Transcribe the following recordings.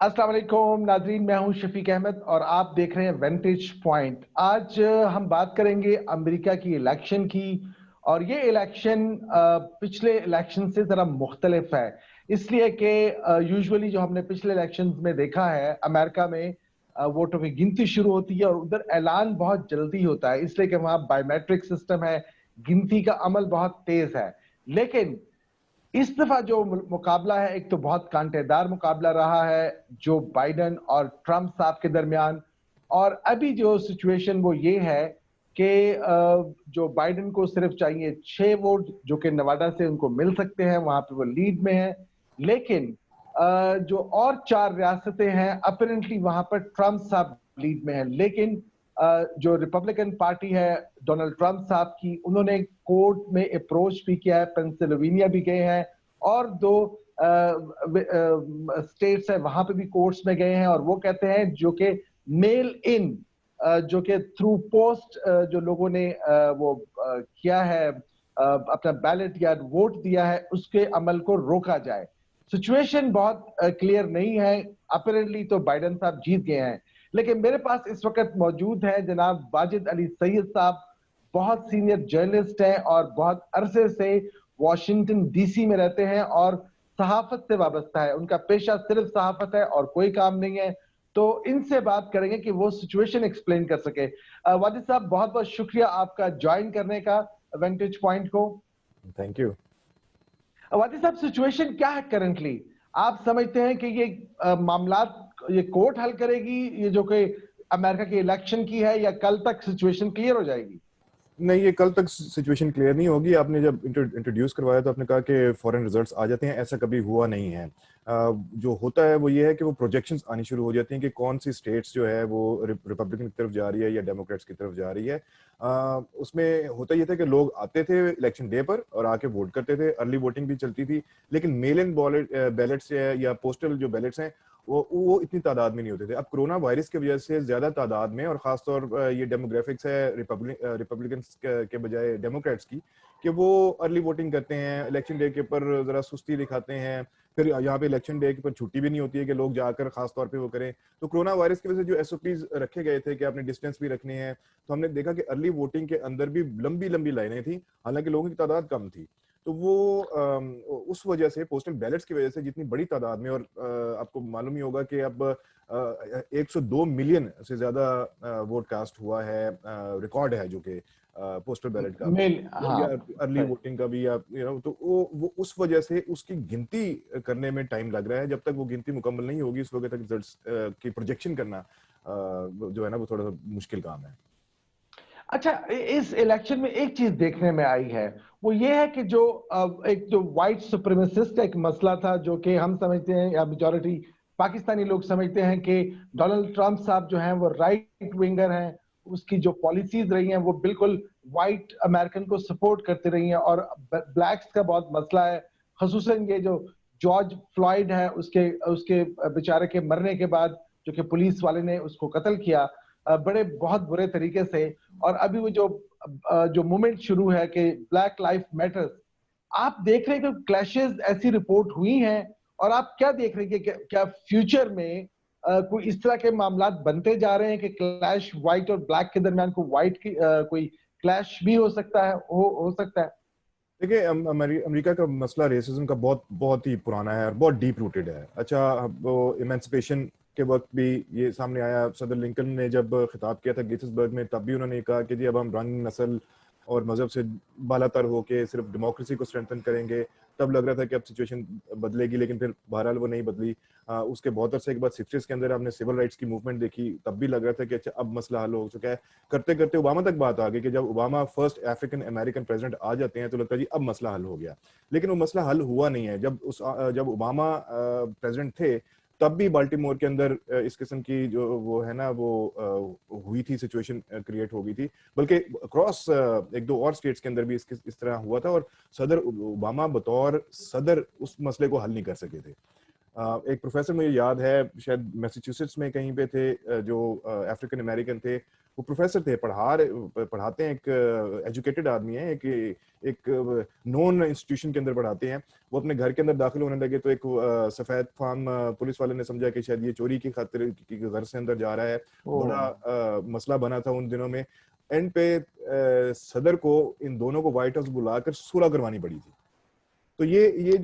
अस्सलाम वालेकुम नाजरीन, मैं हूं शफीक अहमद और आप देख रहे हैं वेंटेज पॉइंट। आज हम बात करेंगे अमेरिका की इलेक्शन की। और ये इलेक्शन पिछले इलेक्शन से जरा मुख्तलिफ है, इसलिए कि यूजुअली जो हमने पिछले इलेक्शंस में देखा है, अमेरिका में वोटों की गिनती शुरू होती है और उधर ऐलान बहुत जल्दी होता है, इसलिए कि वहां बायोमेट्रिक सिस्टम है, गिनती का अमल बहुत तेज है। लेकिन इस दफा जो मुकाबला है, एक तो बहुत कांटेदार मुकाबला रहा है जो बाइडेन और ट्रंप साहब के दरमियान। और अभी जो सिचुएशन वो ये है कि जो बाइडेन को सिर्फ चाहिए 6 वोट, जो कि नवाडा से उनको मिल सकते हैं, वहां पे वो लीड में है। लेकिन जो और 4 रियासतें हैं, अपेरेंटली वहां पर ट्रंप साहब लीड में है। लेकिन जो रिपब्लिकन पार्टी है डोनाल्ड ट्रंप साहब की, उन्होंने कोर्ट में अप्रोच भी किया है, पेंसिल्वेनिया भी गए हैं और दो स्टेट्स है वहां पे भी कोर्ट्स में गए हैं। और वो कहते हैं जो कि मेल इन, जो कि थ्रू पोस्ट जो लोगों ने वो किया है, अपना बैलेट या वोट दिया है, उसके अमल को रोका जाए। सिचुएशन बहुत क्लियर नहीं है। अपेरेंटली तो बाइडेन साहब जीत गए हैं, लेकिन मेरे पास इस वक्त मौजूद है जनाब वाजिद अली सैयद साहब। बहुत सीनियर जर्नलिस्ट हैं और बहुत अरसे से वॉशिंगटन डीसी में रहते हैं और सहाफत से वाबस्ता है। उनका पेशा सिर्फ सहाफत है और कोई काम नहीं है। तो इनसे बात करेंगे कि वो सिचुएशन एक्सप्लेन कर सके। वाजिद साहब, बहुत बहुत शुक्रिया आपका ज्वाइन करने का वेंटेज पॉइंट को। Thank you. वाजिद साहब, सिचुएशन क्या है करंटली? आप समझते हैं कि ये मामला ये कोर्ट हल करेगी, ये जो कि अमेरिका की इलेक्शन की है, या कल तक सिचुएशन क्लियर हो जाएगी? नहीं, ये कल तक सिचुएशन क्लियर नहीं होगी। आपने जब इंट्रोड्यूस करवाया तो आपने कहा कि फॉरेन रिजल्ट्स आ जाते हैं, ऐसा कभी हुआ नहीं है। जो होता है वो ये है कि वो प्रोजेक्शंस आनी शुरू हो जाती हैं कि कौन सी स्टेट्स जो है वो रिपब्लिकन की तरफ जा रही है या डेमोक्रेट्स की तरफ जा रही है। उसमें होता ये था कि लोग आते थे इलेक्शन डे पर और आके वोट करते थे, अर्ली वोटिंग भी चलती थी, लेकिन मेल इन बैलेट्स या पोस्टल जो बैलेट्स हैं वो इतनी तादाद में नहीं होते थे। अब कोरोना वायरस की वजह से ज्यादा तादाद में, और खासतौर ये डेमोग्राफिक्स है रिपब्लिकन के बजाय डेमोक्रेट्स की, कि वो अर्ली वोटिंग करते हैं, इलेक्शन डे के ऊपर जरा सुस्ती दिखाते हैं। फिर यहाँ पे इलेक्शन डे के ऊपर छुट्टी भी नहीं होती है कि लोग जाकर खासतौर पे वो करें। तो कोरोना वायरस की वजह से जो एसओपीज रखे गए थे कि आपने डिस्टेंस भी रखनी है, तो हमने देखा कि अर्ली वोटिंग के अंदर भी लंबी लंबी लाइनें थी, हालांकि लोगों की तादाद कम थी। तो वो उस वजह से, पोस्टल बैलेट्स की वजह से जितनी बड़ी तादाद में, और आपको मालूम ही होगा कि अब 102 मिलियन से ज्यादा वोट कास्ट हुआ है, रिकॉर्ड है जो कि पोस्टल बैलेट का या हाँ, अर्ली वोटिंग का भी, या तो वो उस वजह से उसकी गिनती करने में टाइम लग रहा है। जब तक वो गिनती मुकम्मल नहीं होगी उस वक्त तक रिजल्ट्स की प्रोजेक्शन करना जो है ना वो थोड़ा सा मुश्किल काम है। अच्छा, इस इलेक्शन में एक चीज देखने में आई है, वो ये है कि जो एक जो व्हाइट सुप्रीमेसिस्ट का एक मसला था, जो कि हम समझते हैं या मेजॉरिटी पाकिस्तानी लोग समझते हैं कि डोनाल्ड ट्रंप साहब जो हैं वो राइट विंगर हैं। उसकी जो पॉलिसीज रही हैं वो बिल्कुल व्हाइट अमेरिकन को सपोर्ट करती रही हैं। और ब्लैक्स का बहुत मसला है, खसूसन ये जो जॉर्ज फ्लॉयड है, उसके उसके बेचारे के मरने के बाद जो कि पुलिस वाले ने उसको कत्ल किया बड़े बहुत बुरे तरीके से। और अभी वो जो मूवमेंट शुरू है कि ब्लैक लाइफ मैटर्स, आप देख रहे हैं कि क्लैशेस ऐसी रिपोर्ट हुई हैं? और आप क्या देख रहे हैं कि क्या फ्यूचर में कोई इस तरह के मामला बनते जा रहे हैं कि क्लैश व्हाइट और ब्लैक के दरमियान कोई क्लैश भी हो सकता है, हो सकता है? देखिए, अमेरिका का मसला रेसिज्म का बहुत बहुत ही पुराना है और बहुत डीप रूटेड है। अच्छा, वो इमेंसिपेशन के वक्त भी ये सामने आया। सदर लिंकन ने जब खिताब किया था गेटिसबर्ग में, तब भी उन्होंने कहा कि जी अब हम रंग, नस्ल और मजहब से बालातर होके सिर्फ डेमोक्रेसी को स्ट्रेंथन करेंगे। तब लग रहा था कि अब सिचुएशन बदलेगी, लेकिन फिर बहरहाल वो नहीं बदली। उसके बहुत अरसे के बाद 60s के अंदर हमने सिविल राइट्स की मूवमेंट देखी, तब भी लग रहा था कि अच्छा अब मसला हल हो चुका है। करते करते ओबामा तक बात आ गई कि जब Obama first African American president आ जाते हैं तो लगता है जी अब मसला हल हो गया। लेकिन वो मसला हल हुआ नहीं है। जब ओबामा प्रेसिडेंट थे तब भी बाल्टीमोर के अंदर इस किस्म की जो वो है ना वो हुई थी, सिचुएशन क्रिएट हो गई थी। बल्कि अक्रॉस एक दो और स्टेट्स के अंदर भी इस तरह हुआ था, और सदर ओबामा बतौर सदर उस मसले को हल नहीं कर सके थे। एक प्रोफेसर मुझे याद है, शायद मैसेच्यूसेट्स में कहीं पे थे, जो अफ्रीकन अमेरिकन थे, वो प्रोफेसर थे, पढ़ाते हैं, एक एजुकेटेड आदमी है, एक नॉन इंस्टीट्यूशन के अंदर पढ़ाते हैं। वो अपने घर के अंदर दाखिल होने लगे तो एक सफेद फार्म पुलिस वाले ने समझा कि शायद ये चोरी की खातिर घर से अंदर जा रहा है। बड़ा मसला बना था उन दिनों में। एंड पे सदर को इन दोनों को व्हाइट हाउस बुलाकर सुलह करवानी पड़ी थी। तो ये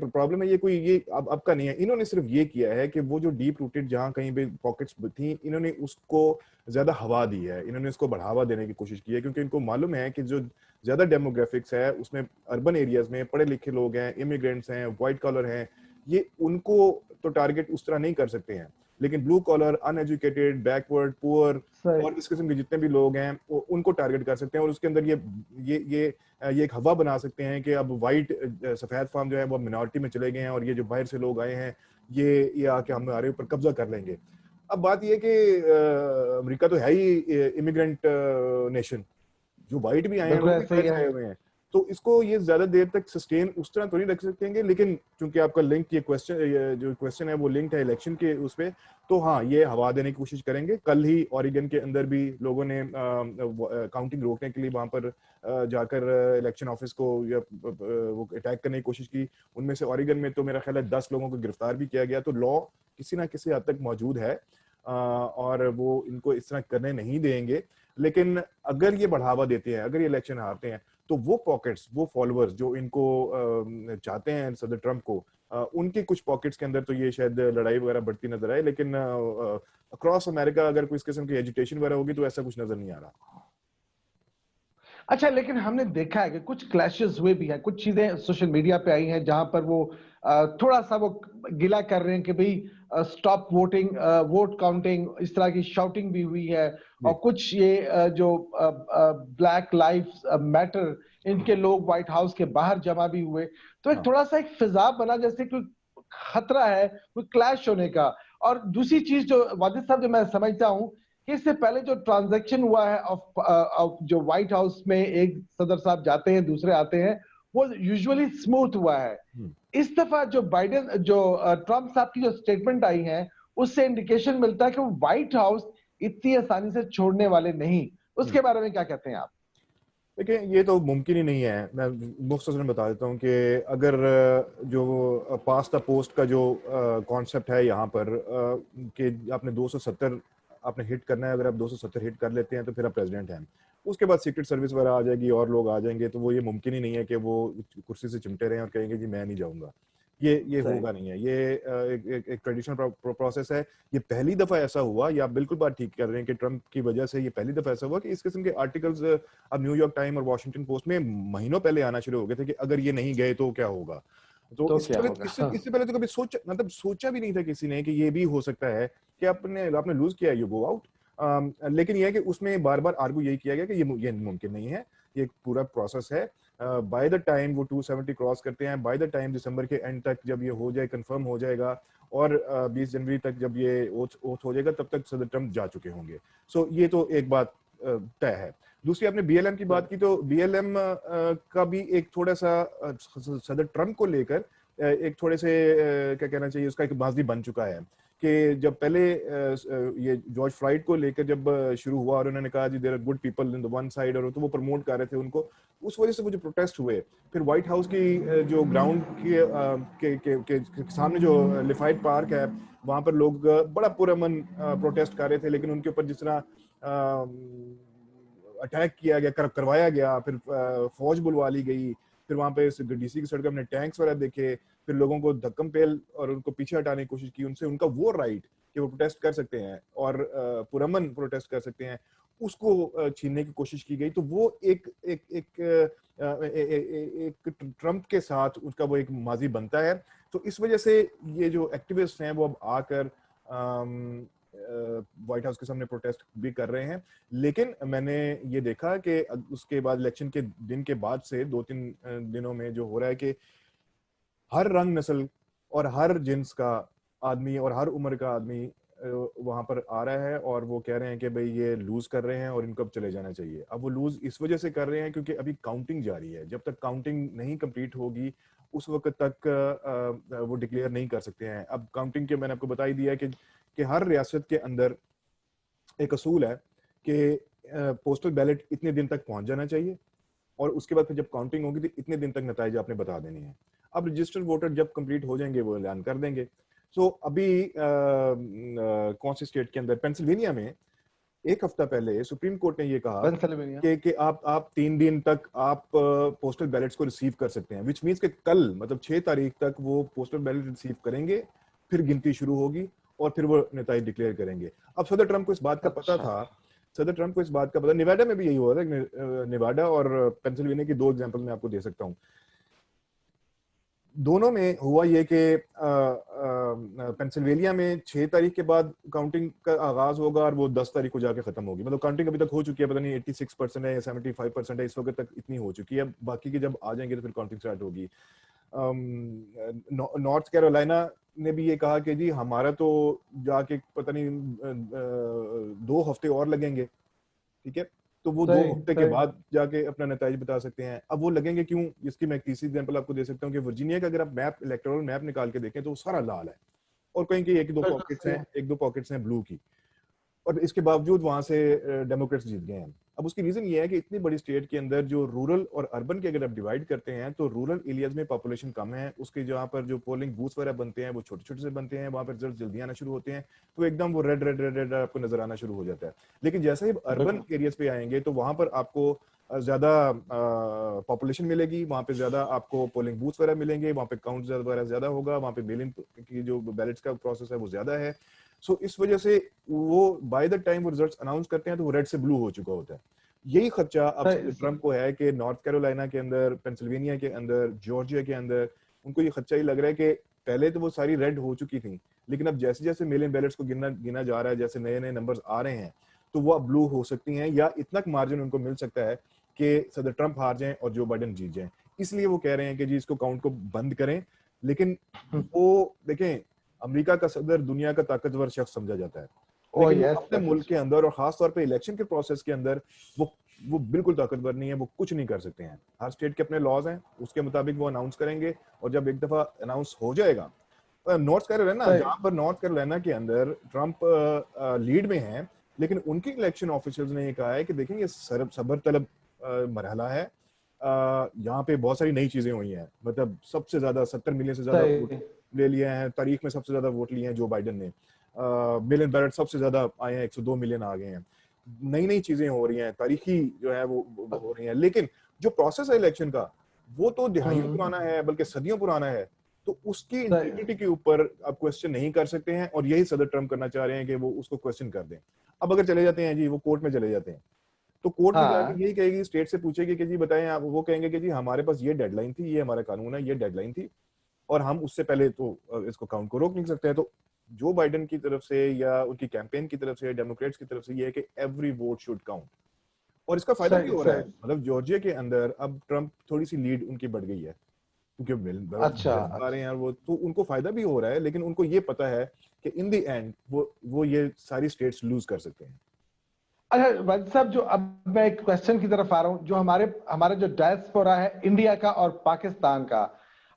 प्रॉब्लम है, ये कोई ये अब का नहीं है। इन्होंने सिर्फ ये किया है कि वो जो डीप रूटेड जहां कहीं पे पॉकेट्स थी, इन्होंने उसको ज्यादा हवा दी है, इन्होंने इसको बढ़ावा देने की कोशिश की है, क्योंकि इनको मालूम है कि जो ज्यादा डेमोग्राफिक्स है उसमें अर्बन एरियाज में पढ़े लिखे लोग हैं, इमिग्रेंट्स हैं, व्हाइट कॉलर हैं, ये उनको तो टारगेट उस तरह नहीं कर सकते हैं। लेकिन blue collar, uneducated, backward, poor और इस किस्म के जितने भी लोग हैं उनको टारगेट कर सकते हैं, और उसके अंदर ये एक हवा बना सकते हैं कि अब वाइट सफेद फार्म जो है वो मिनॉरिटी में चले गए हैं, और ये जो बाहर से लोग आए हैं ये आके हमारे ऊपर कब्जा कर लेंगे। अब बात ये कि अमेरिका तो है ही इमिग्रेंट नेशन, जो वाइट भी आए हैं बिल्कुल वो भी ऐसे ही बाहर से है। आए हुए हैं, तो इसको ये ज्यादा देर तक सस्टेन उस तरह तो नहीं रख सकेंगे। लेकिन चूंकि आपका लिंक ये जो क्वेश्चन है वो लिंक्ड है इलेक्शन के उस पे, तो हाँ ये हवा देने की कोशिश करेंगे। कल ही ओरिगन के अंदर भी लोगों ने काउंटिंग रोकने के लिए वहां पर जाकर इलेक्शन ऑफिस को या वो अटैक करने की कोशिश की। उनमें से ओरिगन में तो मेरा ख्याल है 10 लोगों को गिरफ्तार भी किया गया। तो लॉ किसी ना किसी हद तक मौजूद है, और वो इनको इस तरह करने नहीं देंगे। लेकिन अगर ये बढ़ावा देते हैं, अगर ये इलेक्शन हारते हैं, तो वो पॉकेट्स, वो फॉलोअर्स जो इनको चाहते हैं सदर ट्रंप को, उनके कुछ पॉकेट्स के अंदर तो ये शायद लड़ाई वगैरह बढ़ती नजर आए। लेकिन अक्रॉस अमेरिका अगर कोई इस किस्म की एजुटेशन वगैरह होगी तो ऐसा कुछ नजर नहीं आ रहा। अच्छा, लेकिन हमने देखा है कि कुछ क्लैशेस हुए भी हैं, कुछ चीजें सोशल मीडिया पे आई हैं जहां पर वो थोड़ा सा वो गिला कर रहे हैं कि भाई स्टॉप वोटिंग, वोट काउंटिंग, इस तरह की शाउटिंग भी हुई है। और कुछ ये जो ब्लैक लाइव्स मैटर, इनके लोग व्हाइट हाउस के बाहर जमा भी हुए। तो एक थोड़ा सा एक फिजा बना जैसे कोई खतरा है कोई क्लैश होने का। और दूसरी चीज जो वाजिद साहब, जो मैं समझता हूं कि इससे पहले जो ट्रांजैक्शन हुआ है ऑफ जो व्हाइट हाउस में एक सदर साहब जाते हैं दूसरे आते हैं, वो यूजुअली स्मूथ हुआ है। इस दफा जो बाइडेन जो ट्रंप साहब की जो स्टेटमेंट आई है, उससे इंडिकेशन मिलता है कि वो व्हाइट हाउस इतनी आसानी से छोड़ने वाले नहीं। उसके बारे में क्या कहते हैं आप? देखिए ये तो मुमकिन ही नहीं है। मैं मुख्तसरन बता देता हूँ कि अगर जो पास द पोस्ट का जो कॉन्सेप्ट है यहाँ पर, कि आपने 270 आपने हिट करना है, अगर आप 270 हिट कर लेते हैं तो फिर आप प्रेसिडेंट हैं। उसके बाद सीक्रेट सर्विस वगैरह आ जाएगी और लोग आ जाएंगे, तो वो ये मुमकिन ही नहीं है कि वो कुर्सी से चिमटे रहें और कहेंगे जी मैं नहीं जाऊंगा। ये होगा नहीं है। ये एक ट्रेडिशनल प्रोसेस है। ये पहली दफा ऐसा हुआ, या आप बिल्कुल बात ठीक कर रहे हैं कि ट्रंप की वजह से ये पहली दफा ऐसा हुआ कि इस किस्म के आर्टिकल्स अब न्यूयॉर्क टाइम और वॉशिंगटन पोस्ट में महीनों पहले आना शुरू हो गए थे कि अगर ये नहीं गए तो क्या होगा। तो इससे पहले तो कभी सोचा भी नहीं था किसी ने कि ये भी हो सकता है कि आपने लूज किया, यू गो आउट। लेकिन यह है कि उसमें बार बार आर्गू यही किया गया कि ये मुमकिन नहीं है, ये पूरा प्रोसेस है। बाय द टाइम वो 270 क्रॉस करते हैं, बाय द टाइम दिसंबर के एंड तक जब ये हो जाए, कंफर्म हो जाएगा, और 20 जनवरी तक जब ये ओथ हो जाएगा, तब तक सदर ट्रंप जा चुके होंगे। सो ये तो एक बात तय है। दूसरी, आपने बीएलएम की बात की, तो बीएलएम का भी एक थोड़ा सा सदर ट्रंप को लेकर एक थोड़े से क्या कहना चाहिए, उसका एक माजी बन चुका है कि जब पहले ये जॉर्ज फ्लॉयड को लेकर जब शुरू हुआ और उन्होंने कहा जी there are good people in the one side, और तो वो प्रमोट कर रहे थे उनको, उस वजह से वो जो प्रोटेस्ट हुए, फिर व्हाइट हाउस की जो ग्राउंड के सामने जो लिफाइड पार्क है, वहां पर लोग बड़ा पुरअमन प्रोटेस्ट कर रहे थे। लेकिन उनके ऊपर जिस तरह अटैक किया गया, करवाया गया, फिर फौज बुलवा ली गई, फिर वहां पे डीसी की सड़क हमने टैंक्स वगैरह देखे, फिर लोगों को धक्कम पेल और उनको पीछे हटाने की कोशिश की। उनसे उनका वो राइट कि वो प्रोटेस्ट कर सकते हैं और पुरअमन प्रोटेस्ट कर सकते हैं, उसको छीनने की कोशिश की गई। तो वो एक एक एक एक ट्रंप के साथ उसका वो एक माजी बनता है। तो इस वजह से ये जो एक्टिविस्ट हैं वो अब आकर व्हाइट हाउस के सामने प्रोटेस्ट भी कर रहे हैं। लेकिन मैंने ये देखा कि उसके बाद इलेक्शन के दिन के बाद से 2-3 दिनों में जो हो रहा है कि हर रंग नस्ल और हर जिन्स का आदमी और हर उम्र का आदमी वहां पर आ रहा है और वो कह रहे हैं कि भाई ये लूज कर रहे हैं और इनको अब चले जाना चाहिए। अब वो लूज इस वजह से कर रहे हैं क्योंकि अभी काउंटिंग जारी है, जब तक काउंटिंग नहीं कंप्लीट होगी उस वक्त तक वो डिक्लेयर नहीं कर सकते हैं। अब काउंटिंग के मैंने आपको बता ही दिया कि हर रियासत के अंदर एक असूल है कि पोस्टल बैलेट इतने दिन तक पहुंच जाना चाहिए और उसके बाद फिर जब काउंटिंग होगी तो इतने दिन तक नतीजे आपने बता देने हैं। अब रजिस्टर्ड वोटर जब कंप्लीट हो जाएंगे वो ऐलान कर देंगे। सो अभी कौन से स्टेट के अंदर, पेंसिल्वेनिया में एक हफ्ता पहले सुप्रीम कोर्ट ने ये कहा पेंसिल्वेनिया कि आप 3 दिन तक आप पोस्टल बैलेट्स को रिसीव कर सकते हैं, विच मीन्स कि कल मतलब 6 तारीख तक वो पोस्टल बैलेट रिसीव करेंगे, फिर गिनती शुरू होगी और फिर वो नतीजे डिक्लेयर करेंगे। अब सदर ट्रंप को इस बात का पता था, सदर ट्रंप को इस बात का पता, निवाडा में भी यही हुआ था। निवाडा और पेंसिल्वेनिया की 2 एग्जांपल मैं आपको दे सकता हूँ। दोनों में हुआ ये कि पेंसिल्वेनिया में 6 तारीख के बाद काउंटिंग का आगाज होगा और वो 10 तारीख को जाके खत्म होगी। मतलब काउंटिंग अभी तक हो चुकी है, पता नहीं 86% है या 75% है, इस वक्त तक इतनी हो चुकी है। बाकी के जब आ जाएंगे तो फिर काउंटिंग स्टार्ट होगी। नॉर्थ कैरोलिना ने भी ये कहा कि जी हमारा तो जाके पता नहीं 2 हफ्ते और लगेंगे, ठीक है, तो वो 2 हफ्ते के बाद जाके अपना नतीजा बता सकते हैं। अब वो लगेंगे क्यों, इसकी मैं एक तीसरी एग्जांपल आपको दे सकता हूँ कि वर्जीनिया का अगर आप मैप, इलेक्टोरल मैप निकाल के देखें तो वो सारा लाल है और कहीं की एक दो पॉकेट्स हैं ब्लू की, और इसके बावजूद वहां से डेमोक्रेट्स जीत गए हैं। अब उसकी रीजन ये है कि इतनी बड़ी स्टेट के अंदर जो रूरल और अर्बन के अगर आप डिवाइड करते हैं तो रूरल एरियाज में पॉपुलेशन कम है, उसके जहाँ पर जो पोलिंग बूथ वगैरह बनते हैं वो छोटे छोटे से बनते हैं, वहां पर रिजल्ट जल्दी आना शुरू होते हैं, तो एकदम वो रेड रेड रेड रेड आपको नजर आना शुरू हो जाता है। लेकिन जैसे ही अर्बन एरियाज पे आएंगे तो वहां पर आपको ज्यादा पॉपुलेशन मिलेगी, वहां पे ज्यादा आपको पोलिंग बूथ वगैरह मिलेंगे, वहां पे काउंट वगैरह ज्यादा होगा, वहां पे मेल इन की जो बैलेट्स का प्रोसेस है वो ज्यादा है। सो इस वजह से वो बाय द टाइम वो रिजल्ट्स अनाउंस करते हैं तो वो रेड से ब्लू हो चुका होता है। यही खर्चा अब ट्रंप को है कि नॉर्थ कैरोलिना के अंदर, पेंसिल्वेनिया के अंदर, जॉर्जिया के अंदर उनको ये खर्चा ही लग रहा है कि पहले तो वो सारी रेड हो चुकी थी, लेकिन अब जैसे जैसे मेल इन बैलेट्स को गिना जा रहा है, जैसे नए नए नंबर्स आ रहे हैं तो वो अब ब्लू हो सकती हैं या इतना मार्जिन उनको मिल सकता है कि सदर ट्रंप हार जाएं और जो बाइडेन जीत जाएं। इसलिए वो कह रहे हैं कि जी इसको काउंट को बंद करें। लेकिन वो देखें, अमेरिका का सदर दुनिया का ताकतवर शख्स समझा जाता है, लेकिन अपने मुल्क के अंदर और खास तौर पे इलेक्शन के प्रोसेस के अंदर वो बिल्कुल ताकतवर नहीं है, वो कुछ नहीं कर सकते हैं। हर स्टेट के अपने लॉज हैं, उसके मुताबिक वो अनाउंस करेंगे और जब एक दफा अनाउंस हो जाएगा, नॉर्थ कैरोलिना, जहां पर नॉर्थ कैरोलिना के अंदर ट्रंप लीड में है, लेकिन उनके इलेक्शन ऑफिशियल्स ने ये कहा है कि देखें ये सबर तलब मरहला है, यहाँ पे बहुत सारी नई चीजें हुई हैं, मतलब सबसे ज्यादा 70 मिलियन से ज्यादा वोट ले लिए हैं, तारीख में सबसे ज्यादा वोट लिए हैं जो बाइडेन ने, मिलियन बैलेट सबसे ज्यादा आए हैं, 102 मिलियन आ गए हैं, नई नई चीजें हो रही हैं, तारीखी जो है वो हो रही हैं। लेकिन जो प्रोसेस है इलेक्शन का वो तो दिहाइयों पुराना है, बल्कि सदियों पुराना है, तो उसकी इंटीग्रिटी के ऊपर आप क्वेश्चन नहीं कर सकते हैं और यही सदर ट्रंप करना चाह रहे हैं कि वो उसको क्वेश्चन कर दें। अब अगर चले जाते हैं जी, वो कोर्ट में चले जाते हैं तो कोर्ट में जाके यही कहेगी, स्टेट से पूछेगी कि जी बताएं आप, वो कहेंगे कि जी हमारे पास ये डेडलाइन थी, ये हमारा कानून है, ये डेडलाइन थी और हम उससे पहले तो इसको काउंट को रोक नहीं सकते हैं। तो जो बाइडेन की तरफ से या उनकी कैंपेन की तरफ से, डेमोक्रेट्स की तरफ से ये है कि एवरी वोट शुड काउंट, और इसका फायदा भी हो रहा है। मतलब जॉर्जिया के अंदर अब ट्रंप थोड़ी सी लीड उनकी बढ़ गई है क्योंकि आ रहे हैं वो, तो उनको फायदा भी हो रहा है, लेकिन उनको ये पता है कि इन द एंड वो ये सारी स्टेट्स लूज कर सकते हैं। अच्छा वैद साहब, जो अब मैं एक क्वेश्चन की तरफ आ रहा हूं, जो हमारे जो डायस्पोरा है इंडिया का और पाकिस्तान का,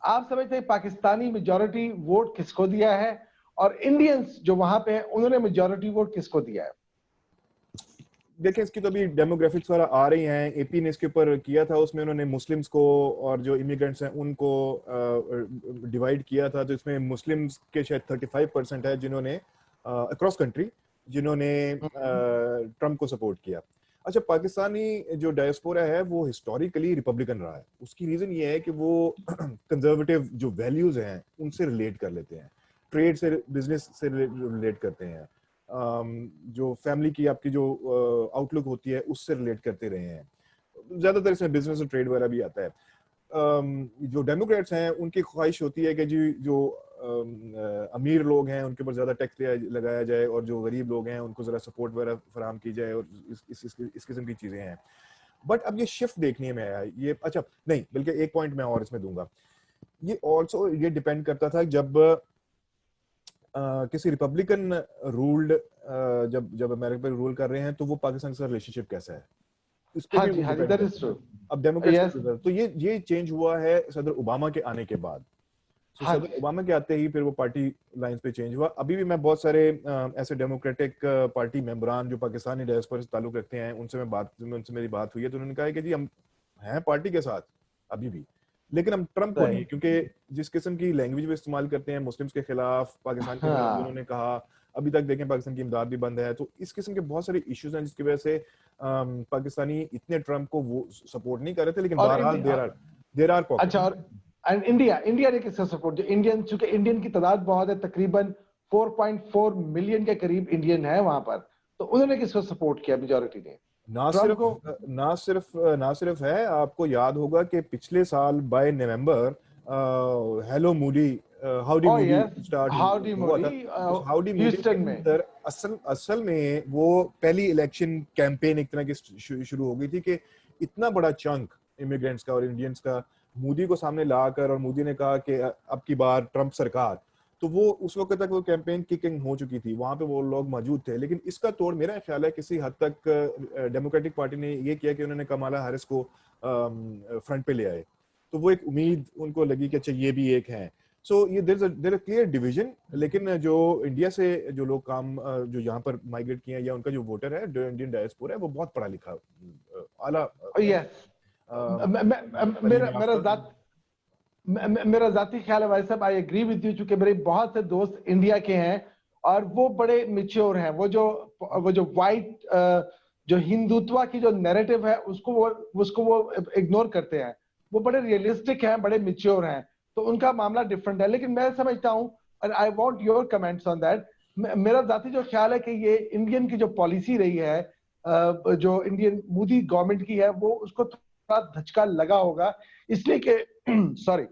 आप समझते हैं पाकिस्तानी मेजॉरिटी वोट किसको दिया है और इंडियंस जो वहां पे हैं उन्होंने मेजॉरिटी वोट किसको दिया है? देखिए इसकी तो अभी डेमोग्राफिक्स वाला आ रही हैं, एपी ने इसके ऊपर किया था, उसमें उन्होंने मुस्लिम्स को और जो इमिग्रेंट्स हैं उनको डिवाइड किया था, तो इसमें मुस्लिम्स के शायद 35% है जिन्होंने अक्रॉस कंट्री जिन्होंने ट्रंप को सपोर्ट किया। अच्छा, पाकिस्तानी जो डायस्पोरा है वो हिस्टोरिकली रिपब्लिकन रहा है, उसकी रीजन ये है कि वो कंजर्वेटिव जो वैल्यूज हैं उनसे रिलेट कर लेते हैं, ट्रेड से, बिजनेस से रिलेट करते हैं, जो फैमिली की आपकी जो आउटलुक होती है उससे रिलेट करते रहे हैं, ज्यादातर इसमें बिजनेस और ट्रेड वगैरह भी आता है। जो डेमोक्रेट्स हैं उनकी ख्वाहिश होती है कि जी जो अमीर लोग हैं उनके ऊपर ज्यादा टैक्स लगाया जाए और जो गरीब लोग हैं उनको जरा सपोर्ट वगैरह फराहम की जाए और इस किस्म की चीजें हैं। बट अब ये शिफ्ट देखने में आया ये, अच्छा नहीं बल्कि एक पॉइंट मैं और इसमें दूंगा, ये ऑल्सो ये डिपेंड करता था जब किसी रिपब्लिकन रूल्ड जब जब अमेरिका पे रूल कर रहे हैं तो वो पाकिस्तान के साथ रिलेशनशिप कैसा है, इस पे भी वो हाँ जी, डिपेंड दैट इज करता ट्रू। है। अब डेमोक्रेट्स यस। का तो ये चेंज हुआ है सदर ओबामा के आने के बाद। तो हाँ सदर जी। ओबामा के आते ही फिर वो पार्टी लाइंस पे चेंज हुआ। अभी भी मैं बहुत सारे ऐसे डेमोक्रेटिक पार्टी मेंबरान जो पाकिस्तानी डायस्पोरा से ताल्लुक रखते हैं उनसे मेरी बात हुई है, तो उन्होंने कहा है कि जी हम हैं पार्टी के साथ अभी भी, लेकिन हम ट्रम्प को नहीं, सही। क्योंकि जिस किस्म की लैंग्वेज वो इस्तेमाल करते हैं मुस्लिम्स के खिलाफ, पाकिस्तान के खिलाफ जो हाँ। उन्होंने कहा, अभी तक देखें पाकिस्तान की इमदाद भी बंद है, तो इस किस्म के बहुत सारे इश्यूज हैं जिसकी वजह से पाकिस्तानी इतने ट्रम्प को वो सपोर्ट नहीं कर रहे थे, लेकिन और बहरहाल देर आर पॉकेट। अच्छा, और एंड इंडिया, इंडिया ने किसका सपोर्ट, जो इंडियन, चूंकि इंडियन की तादाद बहुत है, तकरीबन 4.4 मिलियन के करीब इंडियन है वहां पर, तो उन्होंने किसको सपोर्ट किया मेजोरिटी ने? ना ट्रम्प सिर्फ को? ना सिर्फ है, आपको याद होगा कि पिछले साल बाय नवंबर हेलो मूडी, हाउडी ओह मूडी यस, स्टार्ट हाउडी हुआ मोदी, था। उस हाउडी मूडी के ह्यूस्टन में। अंदर असल असल में वो पहली इलेक्शन कैंपेन एक तरह की शुरू हो गई थी कि इतना बड़ा चंक इमिग्रेंट्स का और इंडियंस का मोदी को सामने लाकर, और मोदी ने कहा कि अब की बार ट्रम्प सरकार, तो वो उस वक्त तक वो कैंपेन किकिंग हो चुकी थी, वहां पे वो लोग मौजूद थे। लेकिन इसका तोड़ मेरा ख्याल है किसी हद तक डेमोक्रेटिक पार्टी ने ये किया कि उन्होंने कमाला हैरिस को फ्रंट पे ले आए, तो वो एक उम्मीद उनको लगी कि अच्छा ये भी एक है। सो ये देयर क्लियर डिवीजन। लेकिन जो इंडिया से जो लोग जो यहाँ पर माइग्रेट किए हैं या उनका जो वोटर है, जो इंडियन डायस्पोरा है, वो बहुत पढ़ा लिखा, आला यस। तालीम मेरा मेरा याफ्ता। जात मेरा जाती ख्याल है भाई साहब, आई एग्री विद यू, चूंकि मेरे बहुत से दोस्त इंडिया के हैं और वो बड़े मिच्योर हैं। वो जो वाइट, जो हिंदुत्व की जो नैरेटिव है, उसको वो इग्नोर करते हैं। वो बड़े रियलिस्टिक हैं, बड़े मिच्योर हैं, तो उनका मामला डिफरेंट है। लेकिन मैं समझता हूं, और I want your comments on that, मेरा जाती जो ख्याल है कि ये इंडियन की जो पॉलिसी रही है, जो इंडियन मोदी गवर्नमेंट की है, वो उसको थोड़ा धचका लगा होगा, इसलिए कि सॉरी,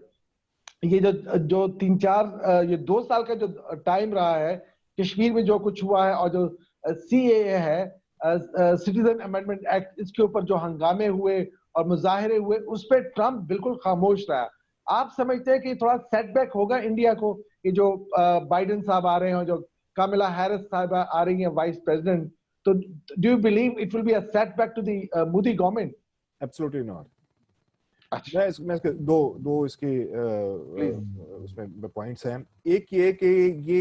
ये जो जो 3-4 ये 2 साल का जो टाइम रहा है, कश्मीर में जो कुछ हुआ है, और जो सीएए है, सिटीजन अमेंडमेंट एक्ट, इसके ऊपर जो हंगामे हुए और मुजाहरे हुए, उस पर ट्रम्प बिल्कुल खामोश रहा। आप समझते हैं कि थोड़ा सेटबैक होगा इंडिया को, कि जो बाइडेन साहब आ रहे हैं और जो कामिला हैरिस साहब आ रही हैं वाइस प्रेसिडेंट, तो do you believe it will be a setback to the Modi government? Absolutely not. अच्छा, मैं इसके दो इसके प्लीज। उसमें पॉइंट्स हैं। एक ये कि ये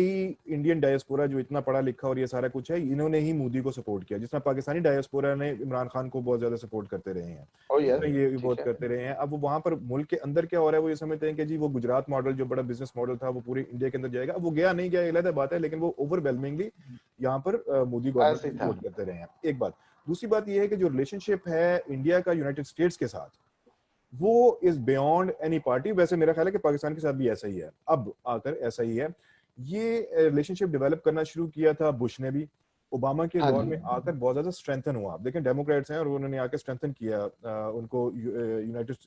इंडियन डायस्पोरा जो इतना पढ़ा लिखा और ये सारा कुछ है, इन्होंने ही मोदी को सपोर्ट किया, जिसमें पाकिस्तानी डायस्पोरा ने इमरान खान को बहुत ज्यादा सपोर्ट करते रहे हैं, ओ यस, ये भी ठीक बहुत है। करते रहे हैं। अब वो वहां पर मुल्क के अंदर क्या हो रहा है, वो ये समझते हैं कि जी वो गुजरात मॉडल जो बड़ा बिजनेस मॉडल था वो पूरे इंडिया के अंदर जाएगा। अब वो गया नहीं गया अलग बात है, लेकिन वो ओवरवेलमिंगली यहाँ पर मोदी गवर्नमेंट ऐसे को ही था। सपोर्ट करते रहे हैं। एक बात। दूसरी बात ये है कि जो रिलेशनशिप है इंडिया का यूनाइटेड स्टेट्स के साथ, वो इज बियॉन्ड एनी पार्टी। वैसे मेरा ख्याल है कि पाकिस्तान के साथ भी ऐसा ही है, अब आकर ऐसा ही है। ये रिलेशनशिप डेवलप करना शुरू किया था बुश ने भी, ओबामा के हाँ दौर जी। में आकर बहुत ज्यादा स्ट्रेंथन हुआ। आप देखें डेमोक्रेट्स हैं और उन्होंने आकर स्ट्रेंथन किया, उनको यूनाइटेड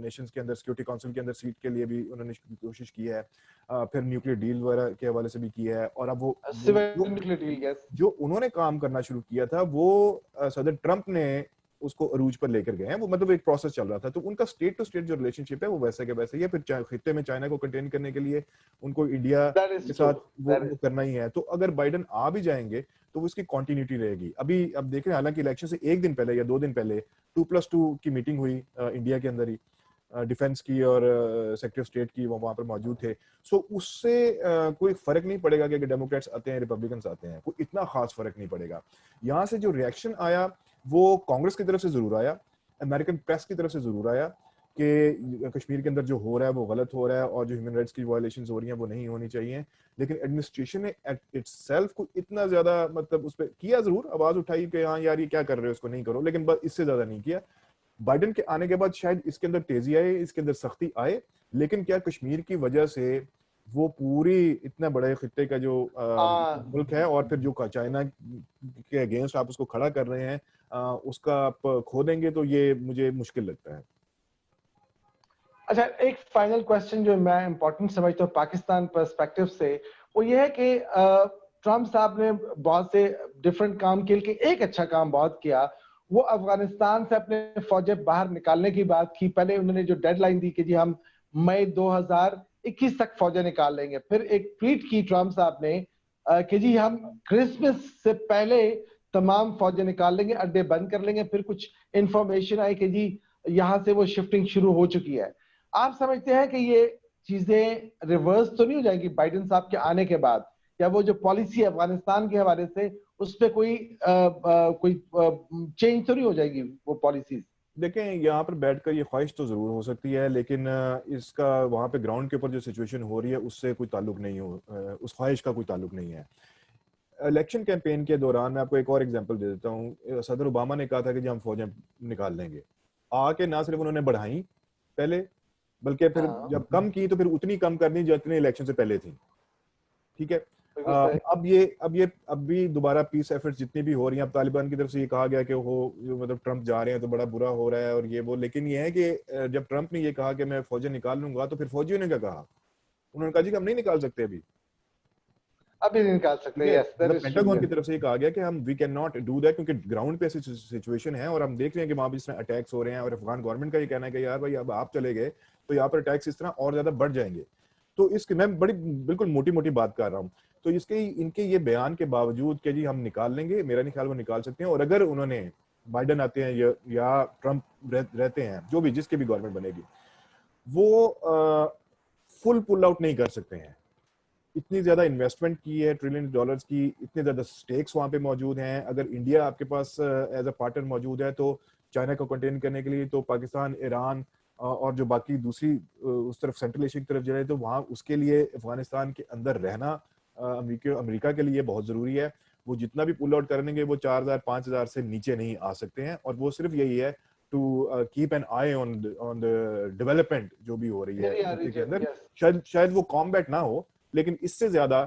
नेशंस के अंदर सिक्योरिटी काउंसिल के अंदर सीट के लिए भी उन्होंने कोशिश की है, फिर न्यूक्लियर डील वगैरह के हवाले से भी किया है। और अब सिविल न्यूक्लियर डील, यस। जो उन्होंने काम करना शुरू किया था वो सदर ट्रंप ने उसको अरूज पर लेकर गए हैं। वो मतलब एक प्रोसेस चल रहा था, तो उनका स्टेट टू स्टेट जो रिलेशनशिप है वो वैसे के वैसे ही है। फिर खित्ते में चाइना को कंटेन करने के लिए उनको इंडिया दैट के इज ट्रू। साथ वो करना ही है। तो अगर बाइडेन आ भी जाएंगे तो उसकी कंटिन्यूटी रहेगी। अभी अब देख रहे हैं, हालांकि इलेक्शन से एक दिन पहले या 2 दिन पहले 2+2 की मीटिंग हुई इंडिया के अंदर ही, डिफेंस की और सेक्रेटरी ऑफ स्टेट की, वो वहां पर मौजूद थे। सो उससे कोई फर्क नहीं पड़ेगा कि अगर डेमोक्रेट्स आते हैं रिपब्लिकन्स आते हैं, कोई इतना खास फर्क नहीं पड़ेगा। यहाँ से जो रिएक्शन आया वो कांग्रेस की तरफ से जरूर आया, अमेरिकन प्रेस की तरफ से जरूर आया कि कश्मीर के अंदर जो हो रहा है वो गलत हो रहा है और जो ह्यूमन राइट्स की वायलेशंस हो रही हैं वो नहीं होनी चाहिए। लेकिन एडमिनिस्ट्रेशन ने इटसेल्फ को इतना ज्यादा मतलब उस पर किया, जरूर आवाज उठाई कि हाँ यार ये क्या कर रहे हो, इसको नहीं करो, लेकिन बस इससे ज्यादा नहीं किया। बाइडेन के आने के बाद शायद इसके अंदर तेजी आए, इसके अंदर सख्ती आए, लेकिन क्या कश्मीर की वजह से वो पूरी इतना बड़े खित्ते का जो मुल्क है और फिर जो चाइना के अगेंस्ट आप उसको खड़ा कर रहे हैं उसका आप खो देंगे, तो ये मुझे मुश्किल लगता है। अच्छा, एक फाइनल क्वेश्चन जो मैं इंपॉर्टेंट समझता हूँ पाकिस्तान पर्सपेक्टिव से, वो ये है कि ट्रम्प साहब ने बहुत से डिफरेंट काम किए, कि एक अच्छा काम बहुत किया, वो अफगानिस्तान से अपने फौजें बाहर निकालने की बात की। पहले उन्होंने जो डेडलाइन दी कि जी हम मई 21 तक फौजें निकाल लेंगे। फिर एक ट्वीट की ट्रम्प साहब ने कि जी हम क्रिसमस से पहले तमाम फौजें निकाल लेंगे, अड्डे बंद कर लेंगे। फिर कुछ इंफॉर्मेशन आई कि जी यहाँ से वो शिफ्टिंग शुरू हो चुकी है। आप समझते हैं कि ये चीजें रिवर्स तो नहीं हो जाएगी बाइडेन साहब के आने के बाद, या वो जो पॉलिसी है अफगानिस्तान के हवाले से उस पर कोई चेंज तो नहीं हो जाएगी वो पॉलिसीज? देखें, यहाँ पर बैठकर ये ख्वाहिश तो जरूर हो सकती है, लेकिन इसका वहाँ पे ग्राउंड के ऊपर जो सिचुएशन हो रही है उससे कोई ताल्लुक नहीं हो, उस ख्वाहिश का कोई ताल्लुक नहीं है। इलेक्शन कैंपेन के दौरान मैं आपको एक और एग्जांपल दे देता हूँ। सदर ओबामा ने कहा था कि जी हम फौजें निकाल लेंगे, आके ना सिर्फ उन्होंने बढ़ाई पहले, बल्कि फिर जब कम की तो फिर उतनी कम करनी जितनी इलेक्शन से पहले थी। ठीक है। अब भी दोबारा पीस एफर्ट्स जितनी भी हो रही हैं, अब तालिबान की तरफ से ये कहा गया कि वो मतलब ट्रंप जा रहे हैं तो बड़ा बुरा हो रहा है और ये वो, लेकिन ये है कि जब ट्रंप ने ये कहा कि मैं फौजें निकाल लूंगा तो फिर फौजियों ने क्या कहा? उन्होंने कहा जी कि हम नहीं निकाल सकते अभी नहीं निकाल ठीक सकते। है। यस, मतलब पेंटागन की तरफ से ये कहा गया कि हम we can not do that, क्योंकि ग्राउंड पे ऐसी सिचुएशन है और हम देख रहे हैं कि वहां भी जिस तरह अटैक्स हो रहे हैं, और अफगान गवर्नमेंट का ये कहना है कि यार भाई अब आप चले गए तो यहाँ पर अटैक्स इस तरह और ज्यादा बढ़ जाएंगे। तो इसके मैं बड़ी बिल्कुल मोटी मोटी बात कर रहा हूँ। तो इसके इनके ये बयान के बावजूद कि जी हम निकाल लेंगे, मेरा नहीं ख्याल वो निकाल सकते हैं। और अगर उन्होंने बाइडन आते हैं या ट्रंप रहते हैं, जो भी जिसकी भी गवर्नमेंट बनेगी, वो फुल पुल आउट नहीं कर सकते हैं। इतनी ज्यादा इन्वेस्टमेंट की है, ट्रिलियन डॉलर्स की, इतने ज्यादा स्टेक्स वहां पे मौजूद हैं। अगर इंडिया आपके पास एज अ पार्टनर मौजूद है तो चाइना को कंटेन करने के लिए तो पाकिस्तान, ईरान और जो बाकी दूसरी उस तरफ सेंट्रल एशिया की तरफ जाए तो वहाँ उसके लिए अफगानिस्तान के अंदर रहना अमेरिका के लिए बहुत जरूरी है। वो जितना भी पुल आउट करेंगे वो 4,000-5,000 से नीचे नहीं आ सकते हैं। और वो सिर्फ यही है to keep an eye on the development जो भी हो रही है के अंदर। शायद वो कॉम्बैट ना हो, लेकिन इससे ज्यादा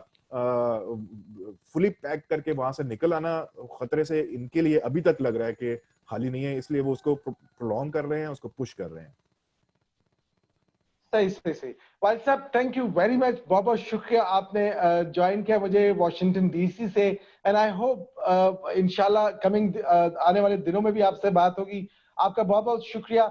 फुली पैक करके वहां से निकल आना खतरे से इनके लिए अभी तक लग रहा है कि खाली नहीं है, इसलिए वो उसको प्रोलॉन्ग कर रहे हैं, उसको पुश कर रहे हैं। सही। वालिद साहब, थैंक यू वेरी मच, बहुत बहुत शुक्रिया आपने ज्वाइन किया मुझे वॉशिंगटन डीसी से। एंड आई होप इंशाल्लाह कमिंग आने वाले दिनों में भी आपसे बात होगी। आपका बहुत बहुत शुक्रिया।